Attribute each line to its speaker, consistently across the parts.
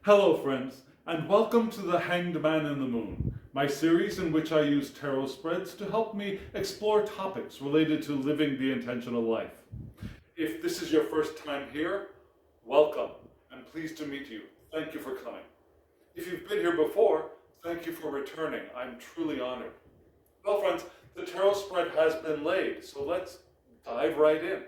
Speaker 1: Hello friends, and welcome to The Hanged Man in the Moon, my series in which I use tarot spreads to help me explore topics related to living the intentional life. If this is your first time here, welcome. I'm pleased to meet you. Thank you for coming. If you've been here before, thank you for returning. I'm truly honored. Well friends, the tarot spread has been laid, so let's dive right in.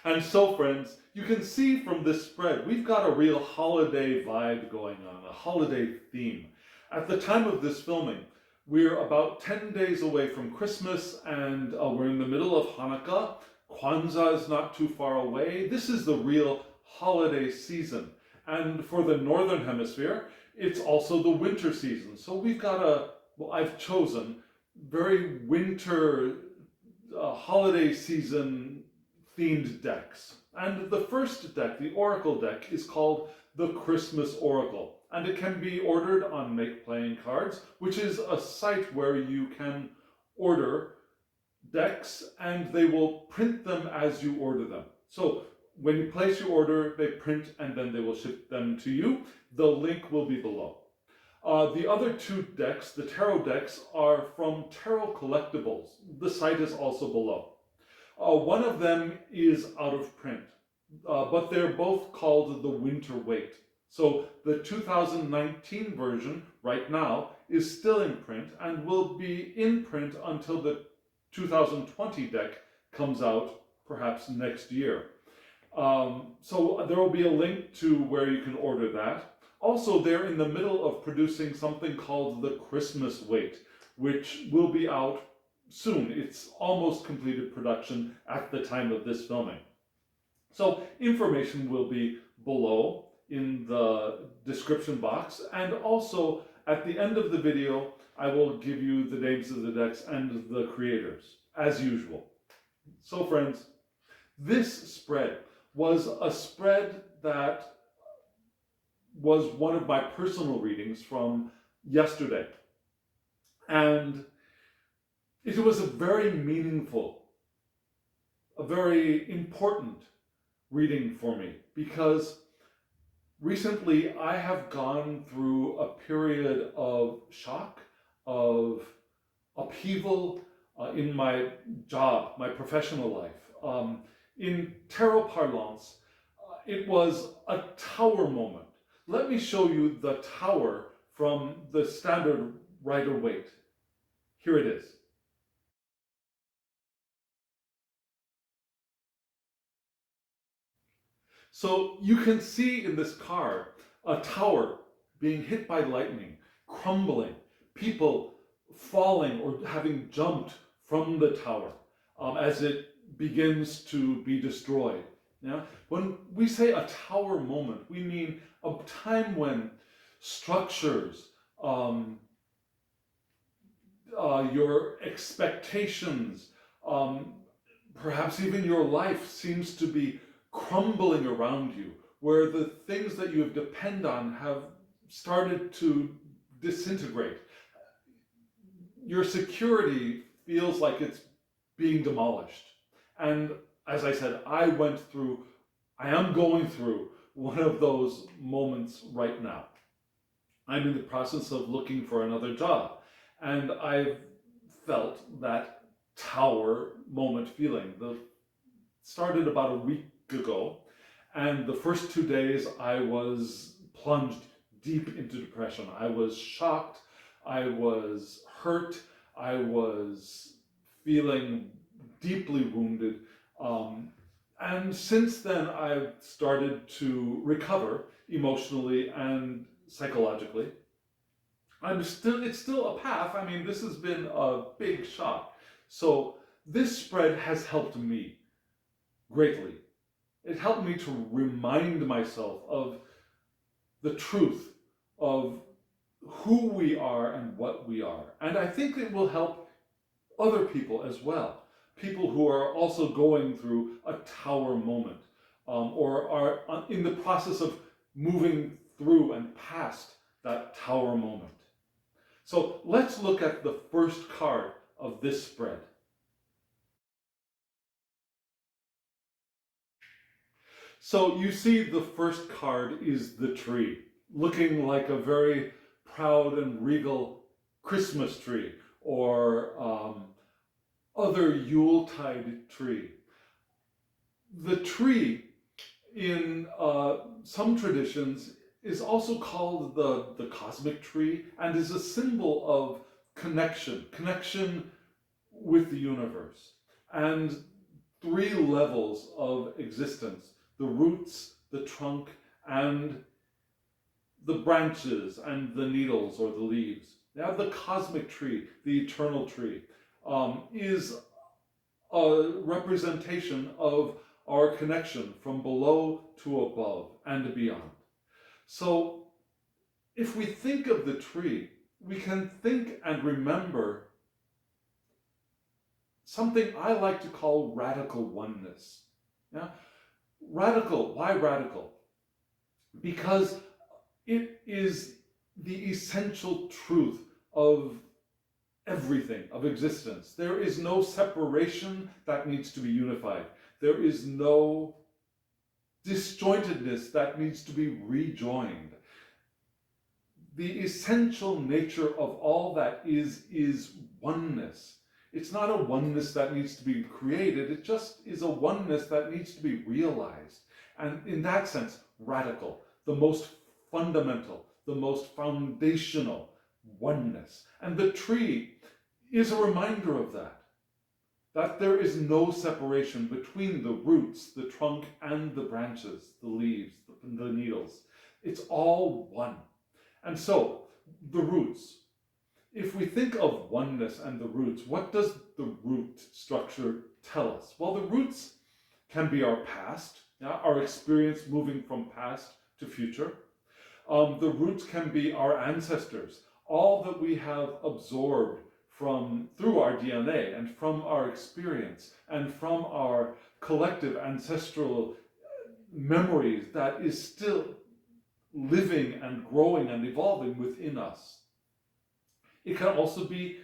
Speaker 1: And so, friends, you can see from this spread, we've got a real holiday vibe going on, a holiday theme. At the time of this filming, we're about 10 days away from Christmas, and we're in the middle of Hanukkah. Kwanzaa is not too far away. This is the real holiday season. And for the Northern Hemisphere, it's also the winter season. So we've got I've chosen very winter holiday season themed decks. And the first deck, the Oracle deck, is called the Christmas Oracle. And it can be ordered on Make Playing Cards, which is a site where you can order decks and they will print them as you order them. So when you place your order, they print and then they will ship them to you. The link will be below. The other two decks, the tarot decks, are from Tarot Collectibles. The site is also below. One of them is out of print, but they're both called the Winter WAITE. So the 2019 version right now is still in print and will be in print until the 2020 deck comes out perhaps next year. So there will be a link to where you can order that. Also, they're in the middle of producing something called the Christmas WAITE, which will be out soon. It's almost completed production at the time of this filming. So information will be below in the description box, and also at the end of the video I will give you the names of the decks and the creators, as usual. So friends, this spread was a spread that was one of my personal readings from yesterday, and it was a very meaningful, a very important reading for me, because recently I have gone through a period of shock, of upheaval in my job, my professional life. In tarot parlance, it was a tower moment. Let me show you the tower from the standard Rider-Waite. Here it is. So you can see in this card a tower being hit by lightning, crumbling, people falling or having jumped from the tower as it begins to be destroyed. Yeah? When we say a tower moment, we mean a time when structures, your expectations, perhaps even your life seems to be crumbling around you, where the things that you have depend on have started to disintegrate. Your security feels like it's being demolished. And as I said, I am going through one of those moments right now. I'm in the process of looking for another job, and I've felt that tower moment feeling. Started about a week ago, and the first 2 days I was plunged deep into depression. I was shocked, I was hurt, I was feeling deeply wounded, and since then I've started to recover emotionally and psychologically. It's still a path. I mean, this has been a big shock. So this spread has helped me greatly. It helped me to remind myself of the truth of who we are and what we are. And I think it will help other people as well. People who are also going through a tower moment, or are in the process of moving through and past that tower moment. So let's look at the first card of this spread. So you see the first card is the tree, looking like a very proud and regal Christmas tree or other Yuletide tree. The tree in some traditions is also called the cosmic tree and is a symbol of connection with the universe, and three levels of existence: the roots, the trunk, and the branches and the needles or the leaves. Now, the cosmic tree, the eternal tree, is a representation of our connection from below to above and beyond. So, if we think of the tree, we can think and remember something I like to call radical oneness. Yeah? Radical, why radical? Because it is the essential truth of everything, of existence. There is no separation that needs to be unified. There is no disjointedness that needs to be rejoined. The essential nature of all that is oneness. It's not a oneness that needs to be created, it just is a oneness that needs to be realized. And in that sense, radical, the most fundamental, the most foundational oneness. And the tree is a reminder of that there is no separation between the roots, the trunk, and the branches, the leaves, the needles. It's all one. And so, the roots. If we think of oneness and the roots, what does the root structure tell us? Well, the roots can be our past, our experience moving from past to future. The roots can be our ancestors, all that we have absorbed through our DNA and from our experience and from our collective ancestral memories that is still living and growing and evolving within us. It can also be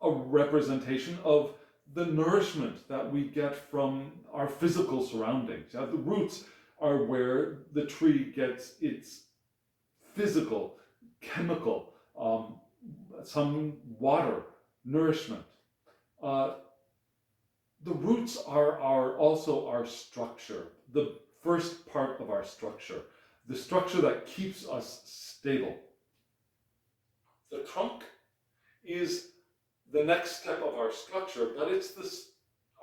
Speaker 1: a representation of the nourishment that we get from our physical surroundings. The roots are where the tree gets its physical, chemical, some water, nourishment. The roots are also our structure, the first part of our structure, the structure that keeps us stable. The trunk is the next step of our structure, but it's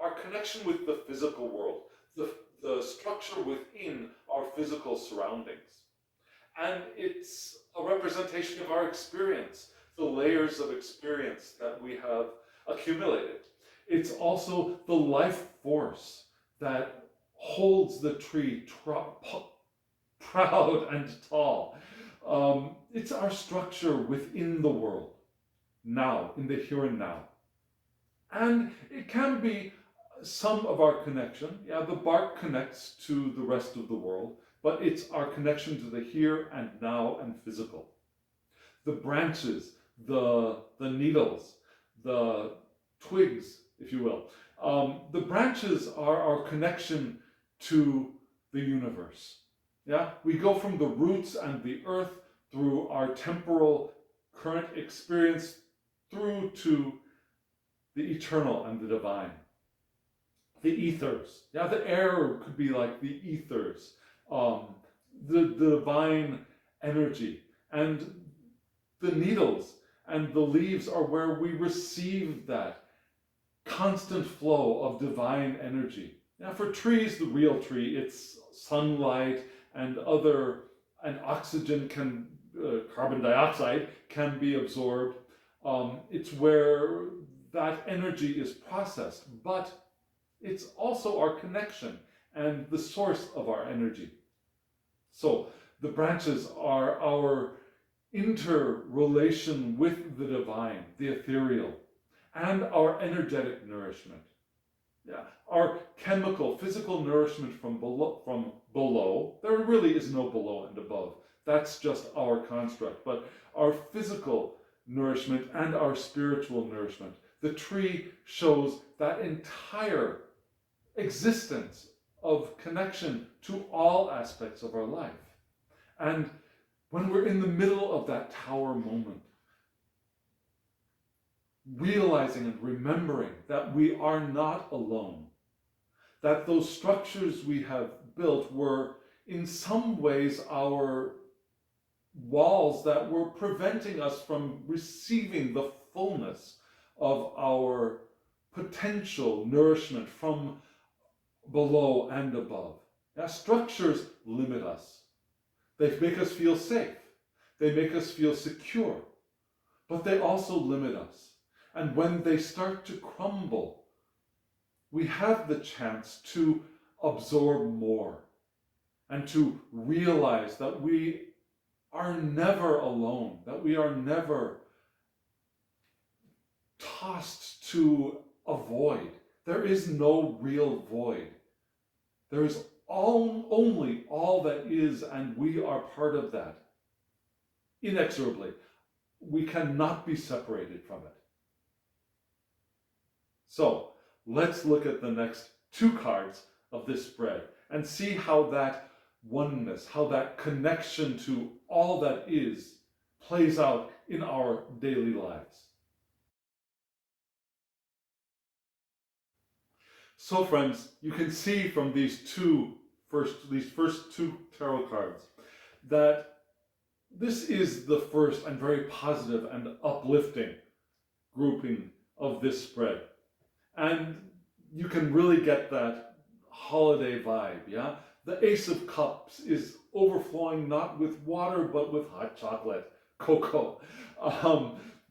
Speaker 1: our connection with the physical world, the structure within our physical surroundings. And it's a representation of our experience, the layers of experience that we have accumulated. It's also the life force that holds the tree proud and tall. It's our structure within the world, now, in the here and now. And it can be some of our connection. The bark connects to the rest of the world, but it's our connection to the here and now and physical. The branches, the needles, the twigs, if you will. The branches are our connection to the universe. We go from the roots and the earth through our temporal current experience through to the eternal and the divine. The ethers. The air could be like the ethers. The divine energy. And the needles and the leaves are where we receive that constant flow of divine energy. For trees, the real tree, it's sunlight and oxygen carbon dioxide can be absorbed. It's where that energy is processed, but it's also our connection and the source of our energy. So the branches are our interrelation with the divine, the ethereal, and our energetic nourishment. Our chemical, physical nourishment from below. There really is no below and above. That's just our construct. But our physical nourishment and our spiritual nourishment. The tree shows that entire existence of connection to all aspects of our life. And when we're in the middle of that tower moment, realizing and remembering that we are not alone, that those structures we have built were in some ways our walls that were preventing us from receiving the fullness of our potential nourishment from below and above. Now, structures limit us. They make us feel safe. They make us feel secure. But they also limit us. And when they start to crumble, we have the chance to absorb more and to realize that we are never alone, that we are never tossed to a void. There is no real void. There is only all that is, and we are part of that. Inexorably. We cannot be separated from it. So, let's look at the next two cards of this spread and see how that oneness, how that connection to all that is plays out in our daily lives. So friends, you can see from these first two tarot cards that this is the first and very positive and uplifting grouping of this spread. And you can really get that holiday vibe, yeah? The Ace of Cups is overflowing not with water, but with hot chocolate, cocoa.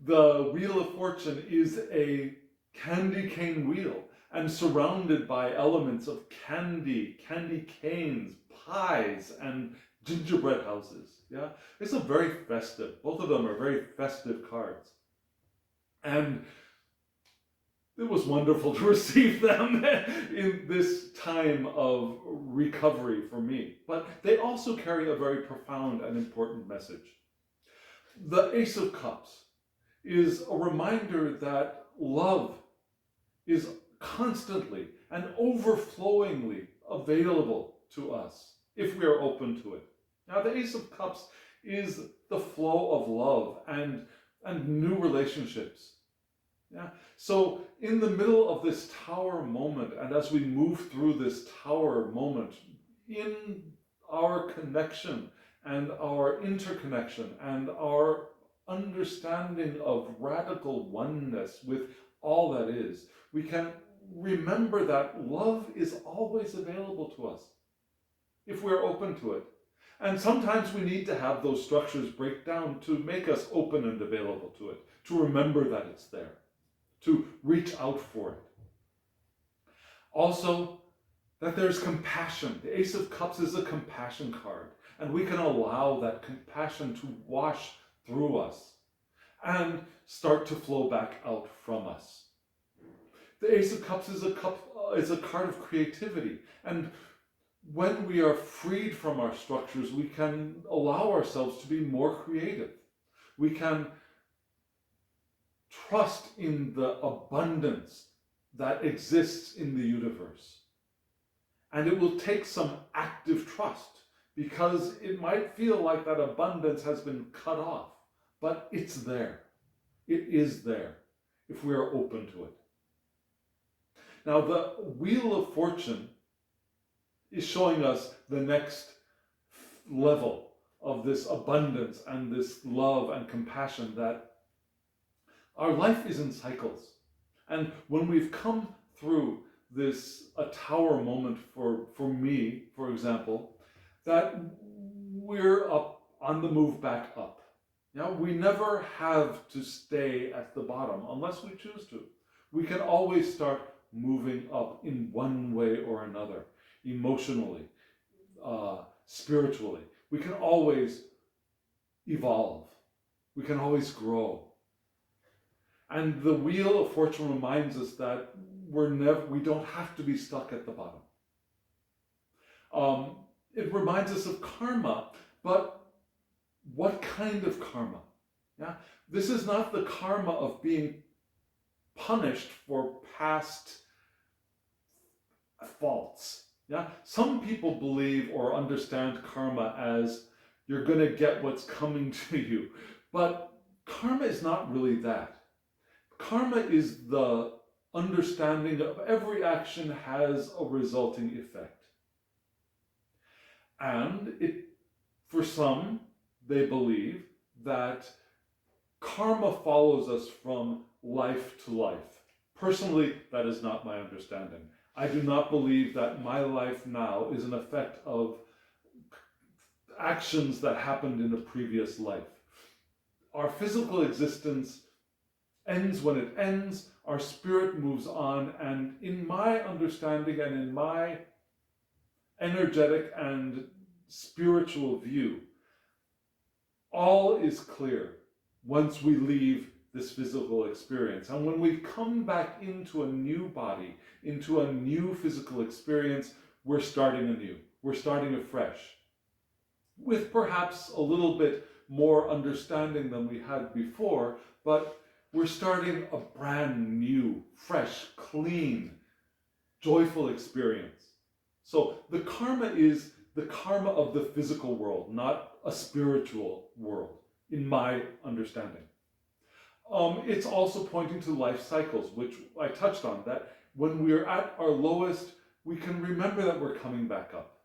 Speaker 1: The Wheel of Fortune is a candy cane wheel and surrounded by elements of candy canes, pies, and gingerbread houses, yeah? It's a very festive, both of them are very festive cards. And it was wonderful to receive them in this time of recovery for me. But they also carry a very profound and important message. The Ace of Cups is a reminder that love is constantly and overflowingly available to us if we are open to it. Now, the Ace of Cups is the flow of love and new relationships. Yeah. So in the middle of this tower moment, and as we move through this tower moment, in our connection and our interconnection and our understanding of radical oneness with all that is, we can remember that love is always available to us if we're open to it. And sometimes we need to have those structures break down to make us open and available to it, to remember that it's there, to reach out for it. Also, that there's compassion. The Ace of Cups is a compassion card, and we can allow that compassion to wash through us and start to flow back out from us. The Ace of Cups is a card of creativity, and when we are freed from our structures, we can allow ourselves to be more creative. We can trust in the abundance that exists in the universe. And it will take some active trust, because it might feel like that abundance has been cut off, but it's there. It is there if we are open to it. Now, the Wheel of Fortune is showing us the next level of this abundance and this love and compassion, that our life is in cycles. And when we've come through this, a tower moment for me, for example, that we're up on the move back up. Now, we never have to stay at the bottom unless we choose to. We can always start moving up in one way or another, emotionally, spiritually. We can always evolve. We can always grow. And the Wheel of Fortune reminds us that we don't have to be stuck at the bottom. It reminds us of karma, but what kind of karma? Yeah? This is not the karma of being punished for past faults. Yeah, some people believe or understand karma as you're going to get what's coming to you, but karma is not really that. Karma is the understanding of every action has a resulting effect. And for some, they believe that karma follows us from life to life. Personally, that is not my understanding. I do not believe that my life now is an effect of actions that happened in a previous life. Our physical existence ends when it ends, our spirit moves on, and in my understanding and in my energetic and spiritual view, all is clear once we leave this physical experience. And when we come back into a new body, into a new physical experience, we're starting anew. We're starting afresh. With perhaps a little bit more understanding than we had before, but we're starting a brand new, fresh, clean, joyful experience. So the karma is the karma of the physical world, not a spiritual world, in my understanding. It's also pointing to life cycles, which I touched on, that when we're at our lowest, we can remember that we're coming back up.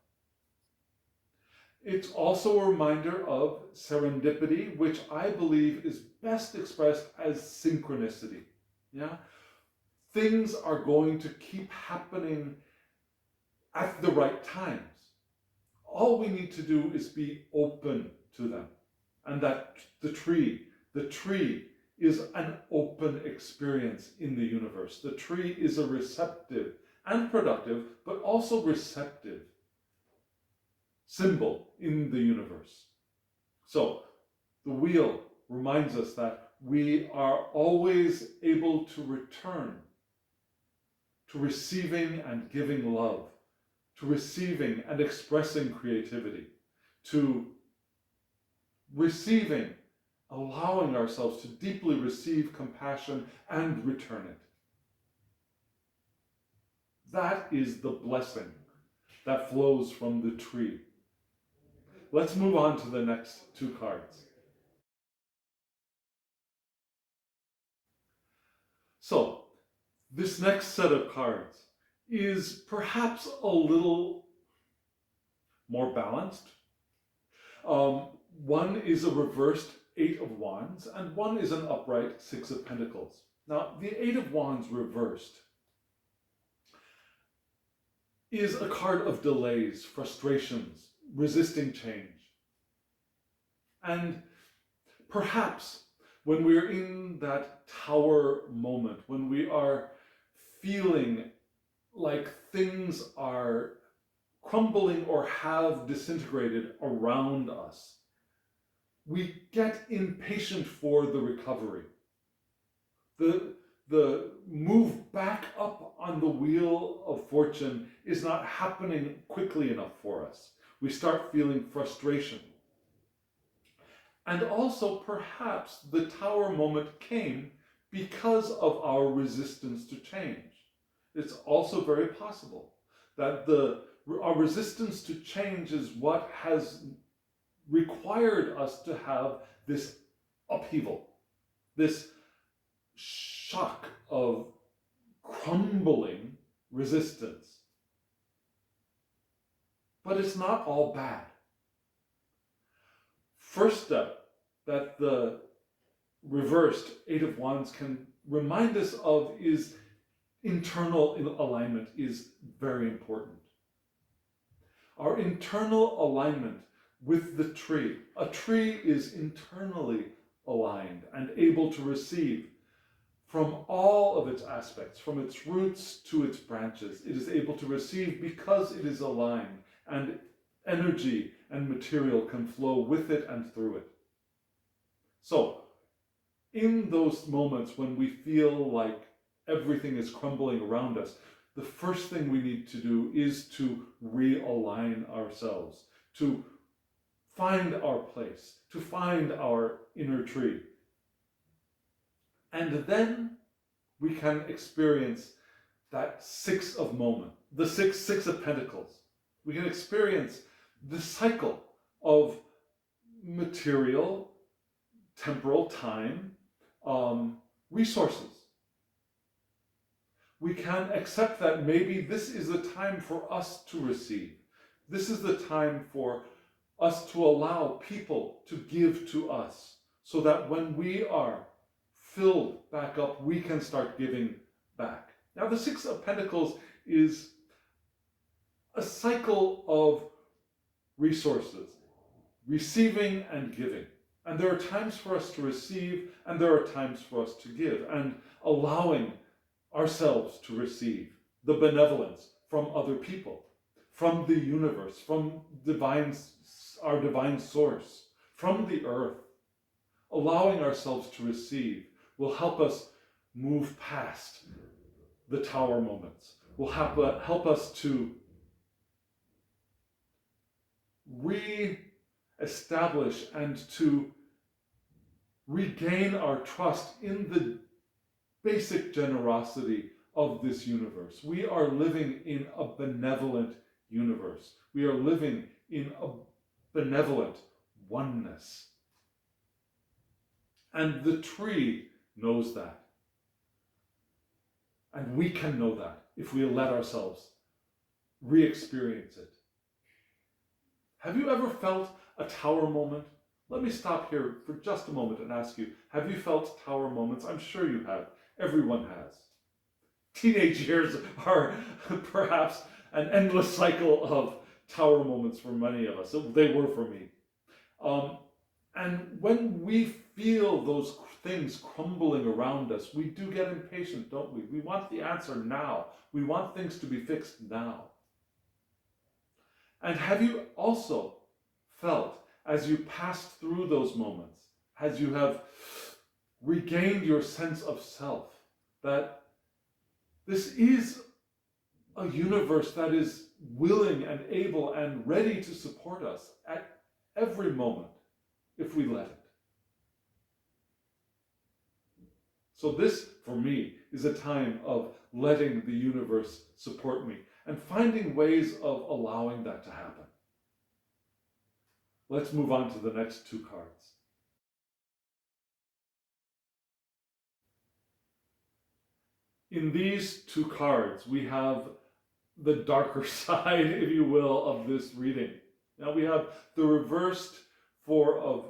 Speaker 1: It's also a reminder of serendipity, which I believe is best expressed as synchronicity. Yeah? Things are going to keep happening at the right times. All we need to do is be open to them. And that the tree is an open experience in the universe. The tree is a receptive and productive, but also receptive symbol in the universe. So the wheel reminds us that we are always able to return to receiving and giving love, to receiving and expressing creativity, to receiving, allowing ourselves to deeply receive compassion and return it. That is the blessing that flows from the tree. Let's move on to the next two cards. So, this next set of cards is perhaps a little more balanced. One is a reversed Eight of Wands, and one is an upright Six of Pentacles. Now, the Eight of Wands reversed is a card of delays, frustrations, resisting change. And perhaps when we're in that tower moment, when we are feeling like things are crumbling or have disintegrated around us, we get impatient for the recovery. The move back up on the wheel of fortune is not happening quickly enough for us. We start feeling frustration. And also perhaps the tower moment came because of our resistance to change. It's also very possible that our resistance to change is what has required us to have this upheaval, this shock of crumbling resistance. But it's not all bad. First step that the reversed Eight of Wands can remind us of is internal alignment is very important. Our internal alignment with the tree. A tree is internally aligned and able to receive from all of its aspects, from its roots to its branches. It is able to receive because it is aligned, and energy and material can flow with it and through it. So, in those moments when we feel like everything is crumbling around us, the first thing we need to do is to realign ourselves, to find our place, to find our inner tree. And then we can experience that six of moment, the six of pentacles. We can experience the cycle of material, temporal, time, resources. We can accept that maybe this is the time for us to receive. This is the time for us to allow people to give to us, so that when we are filled back up, we can start giving back. Now, the Six of Pentacles is a cycle of resources, receiving and giving. And there are times for us to receive, and there are times for us to give, and allowing ourselves to receive the benevolence from other people, from the universe, from our divine source, from the earth. Allowing ourselves to receive will help us move past the tower moments, will help us to re-establish and to regain our trust in the basic generosity of this universe. We are living in a benevolent universe. We are living in a benevolent oneness. And the tree knows that. And we can know that if we let ourselves re-experience it. Have you ever felt a tower moment? Let me stop here for just a moment and ask you, have you felt tower moments? I'm sure you have. Everyone has. Teenage years are perhaps an endless cycle of tower moments for many of us. They were for me. And when we feel those things crumbling around us, we do get impatient, don't we? We want the answer now. We want things to be fixed now. And have you also felt, as you passed through those moments, as you have regained your sense of self, that this is a universe that is willing and able and ready to support us at every moment if we let it? So this, for me, is a time of letting the universe support me and finding ways of allowing that to happen. Let's move on to the next two cards. In these two cards, we have the darker side, if you will, of this reading. Now we have the reversed Four of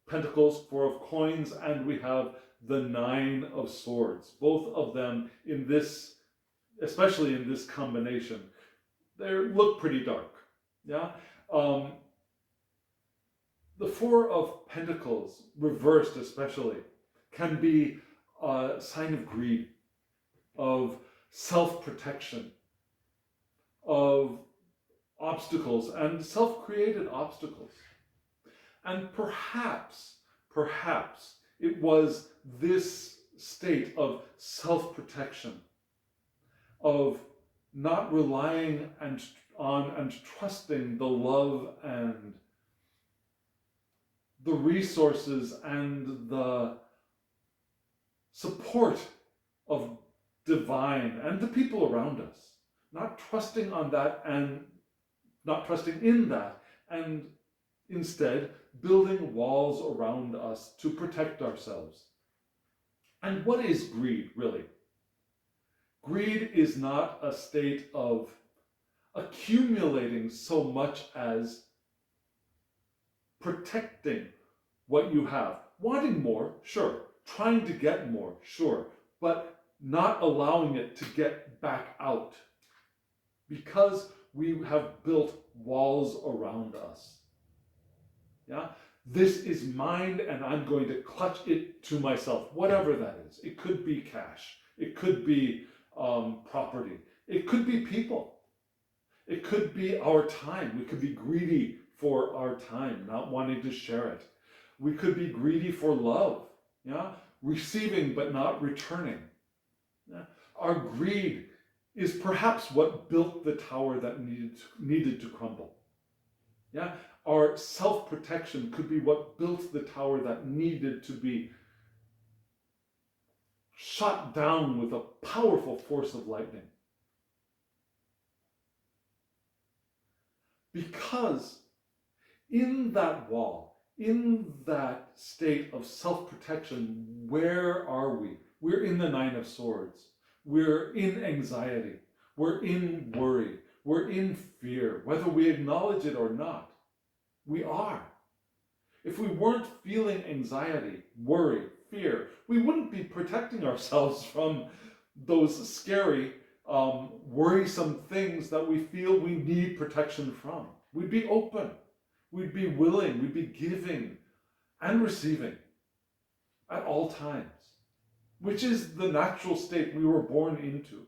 Speaker 1: Pentacles, Four of Coins, and we have the Nine of Swords. Both of them in this, especially in this combination, they look pretty dark. Yeah. The Four of Pentacles, reversed especially, can be a sign of greed, of self-protection, of obstacles and self-created obstacles. And perhaps it was this state of self-protection, of not relying on and trusting the love and the resources and the support of divine and the people around us, not trusting on that and not trusting in that, and instead building walls around us to protect ourselves. And what is greed, really? Greed is not a state of accumulating so much as protecting what you have. Wanting more, sure. Trying to get more, sure. But not allowing it to get back out, because we have built walls around us. Yeah? This is mine and I'm going to clutch it to myself, whatever that is. It could be cash. It could be property. It could be people. It could be our time. We could be greedy for our time, not wanting to share it. We could be greedy for love. Yeah? Receiving but not returning. Yeah? Our greed is perhaps what built the tower that needed to crumble. Yeah? Our self-protection could be what built the tower that needed to be shot down with a powerful force of lightning. Because in that wall, in that state of self-protection, where are we? We're in the Nine of Swords. We're in anxiety. We're in worry. We're in fear. Whether we acknowledge it or not, we are. If we weren't feeling anxiety, worry, fear, we wouldn't be protecting ourselves from those scary, worrisome things that we feel we need protection from. We'd be open. We'd be willing. We'd be giving and receiving at all times, which is the natural state we were born into.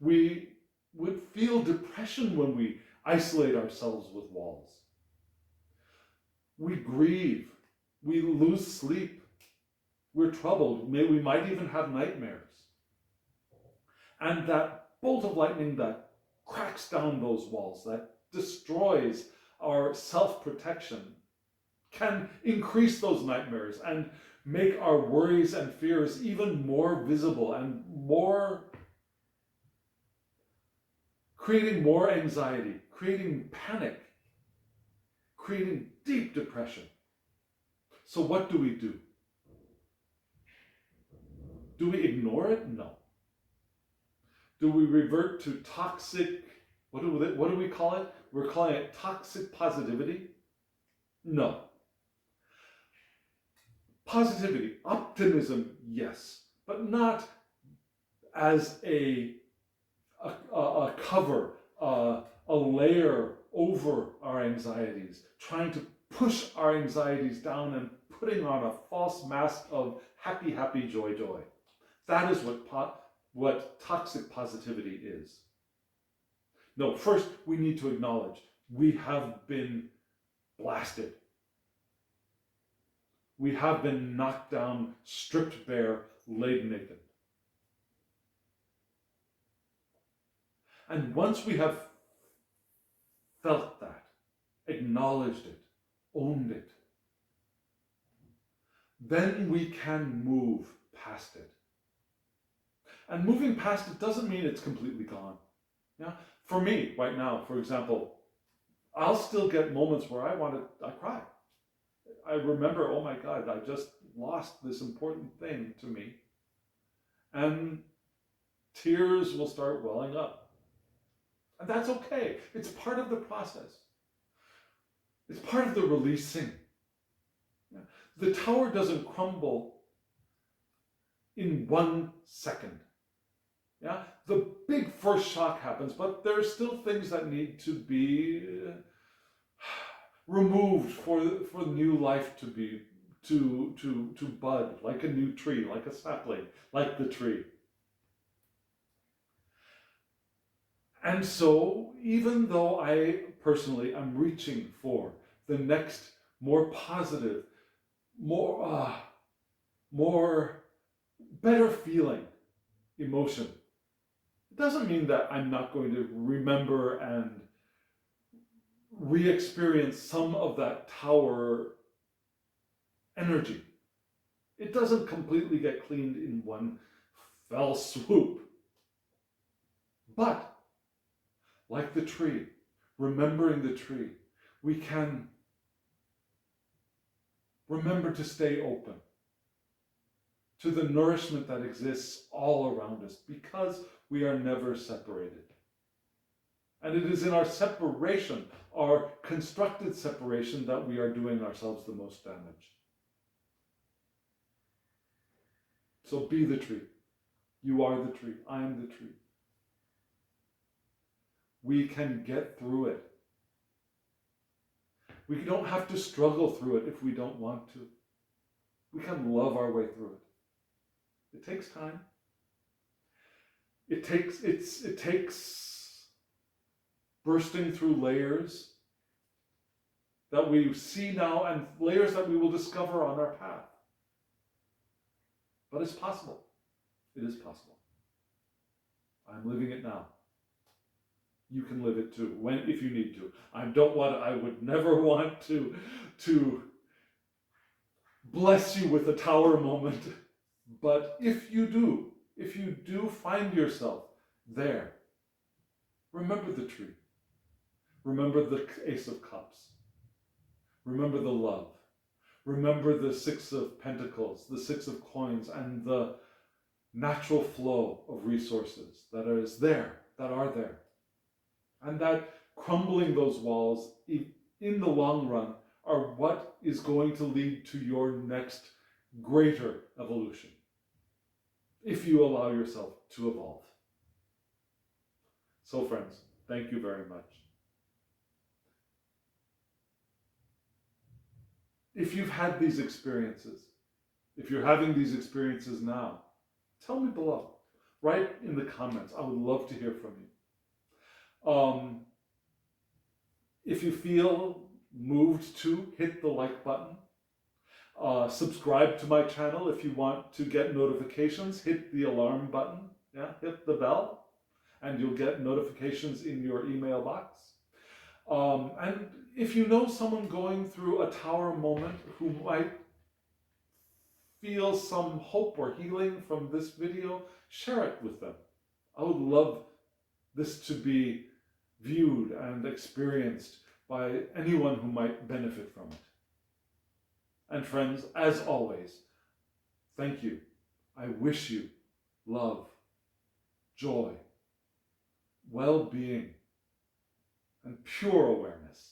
Speaker 1: We would feel depression when we isolate ourselves with walls. We grieve. We lose sleep. We're troubled. We might even have nightmares. And that bolt of lightning that cracks down those walls, that destroys our self-protection, can increase those nightmares and make our worries and fears even more visible and creating more anxiety, creating panic, creating deep depression. So what do we do? Do we ignore it? No. Do we revert to toxic, what do we call it? We're calling it toxic positivity? No. Positivity, optimism, yes, but not as a cover, a layer over our anxieties, trying to push our anxieties down and putting on a false mask of happy, happy, joy, joy. That is what toxic positivity is. No, first we need to acknowledge we have been blasted. We have been knocked down, stripped bare, laid naked. And once we have felt that, acknowledged it, owned it, then we can move past it. And moving past it doesn't mean it's completely gone. Yeah? For me, right now, for example, I'll still get moments where I cry. I remember, oh my God, I just lost this important thing to me. And tears will start welling up. And that's okay. It's part of the process. It's part of the releasing. Yeah. The tower doesn't crumble in 1 second. Yeah? The big first shock happens, but there are still things that need to be removed for new life to bud, like a new tree, like a sapling, like the tree. And so, even though I personally am reaching for the next more positive, better feeling emotion, it doesn't mean that I'm not going to remember and re-experience some of that tower energy. It doesn't completely get cleaned in one fell swoop. But, like the tree, remembering the tree, we can remember to stay open to the nourishment that exists all around us, because we are never separated. And it is in our separation, our constructed separation, that we are doing ourselves the most damage. So be the tree. You are the tree. I am the tree. We can get through it. We don't have to struggle through it if we don't want to. We can love our way through it. It takes time. It takes bursting through layers that we see now and layers that we will discover on our path. But it's possible. It is possible. I'm living it now. You can live it too, if you need to. I would never want to bless you with a tower moment. But if you do find yourself there, remember the tree. Remember the Ace of Cups. Remember the love. Remember the Six of Pentacles, the Six of Coins, and the natural flow of resources that are there. And that crumbling those walls in the long run are what is going to lead to your next greater evolution, if you allow yourself to evolve. So friends, thank you very much. If you've had these experiences, if you're having these experiences now, tell me below. Write in the comments. I would love to hear from you. If you feel moved to, hit the like button. Subscribe to my channel if you want to get notifications. Hit the alarm button. Yeah, hit the bell, and you'll get notifications in your email box. And if you know someone going through a tower moment who might feel some hope or healing from this video, share it with them. I would love this to be viewed and experienced by anyone who might benefit from it. And friends, as always, thank you. I wish you love, joy, well-being, and pure awareness.